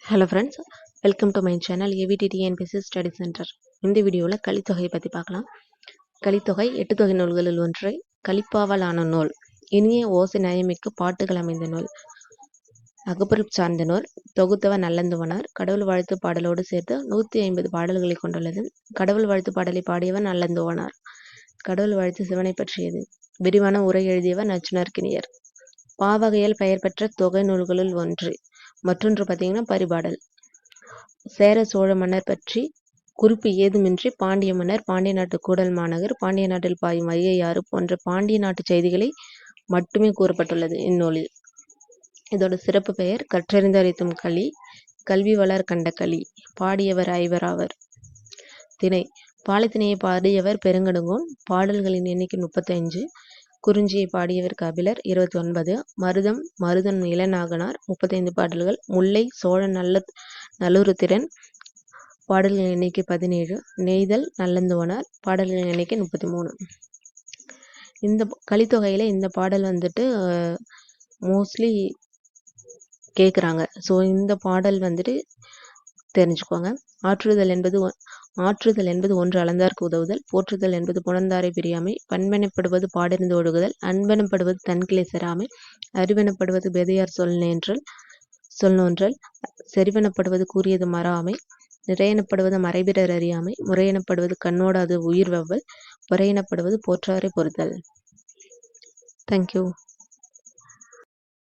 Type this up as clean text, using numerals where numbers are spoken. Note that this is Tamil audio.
Hello friends, welcome to my channel AVT TNPSC study centre. இந்த வீடியோவில் கலித்தொகையை பற்றி பார்க்கலாம். கலித்தொகை 8 தொகை நூல்களில் ஒன்று. கலிப்பாவலான நூல். இனிய ஓசை நயமிக்க பாட்டுகள் அமைந்த நூல். அகப்பொருள் சார்ந்த நூல். தொகுத்தவர் நல்லந்துவனார். கடவுள் வாழ்த்து பாடலோடு சேர்த்து 150 பாடல்களை கொண்டுள்ளது. கடவுள் வாழ்த்து பாடலை பாடியவர் நல்லந்துவனார். கடவுள் வாழ்த்து சிவனை பற்றியது. விரிவான உரை எழுதியவர் நச்சினார்க்கினியர். பாவகையில் பெயர் பெற்ற தொகை நூல்களுள் ஒன்று. மற்றொன்று பார்த்தீங்கன்னா பரிபாடல். சேர சோழ மன்னர் பற்றி குறிப்பு ஏதுமின்றி பாண்டிய மன்னர், பாண்டிய நாட்டு கூடல் மாநகர், பாண்டிய நாட்டில் பாயும் வைகையாறு போன்ற பாண்டிய நாட்டு செய்திகளை மட்டுமே கூறப்பட்டுள்ளது இந்நூலில். இதோட சிறப்பு பெயர் கற்றறிந்து அறித்தும் களி, கல்வி வளர் கண்ட களி. பாடியவர் ஐவராவர். திணை. பாலைத்திணையை பாடியவர் பெருங்கடுங்கோன். பாடல்களின் எண்ணிக்கை 35. குறிஞ்சியை பாடியவர் கபிலர் 29. மருதன் இளநாகனார் 35 பாடல்கள். முல்லை சோழ நல்லுருத்திரன் பாடல்களின் எண்ணிக்கை 17. நெய்தல் நல்லந்துவனார் பாடல்களின் எண்ணிக்கை 33. இந்த கலித்தொகையில இந்த பாடல் வந்துட்டு மோஸ்ட்லி கேட்குறாங்க. ஸோ இந்த பாடல் வந்துட்டு தெரிஞ்சுக்கோங்க. ஆற்றுதல் என்பது ஒன்று அளந்தார்க்கு உதவுதல். போற்றுதல் என்பது புணர்ந்தாரை பிரியாமை. பண்பெனப்படுவது பாடறிந்து ஒழுகுதல். அன்பெனப்படுவது தன்கிளை செராமை. அறிவெனப்படுவது பெதையார் சொல் நோன்றல். செறிவெனப்படுவது கூறியது மறாமை. நிறையெனப்படுவது மறைபிறர் அறியாமை. முறையெனப்படுவது கண்ணோடாது உயிர் வெவ்வல். பொறையெனப்படுவது போற்றாரை பொறுத்தல். தேங்க்யூ.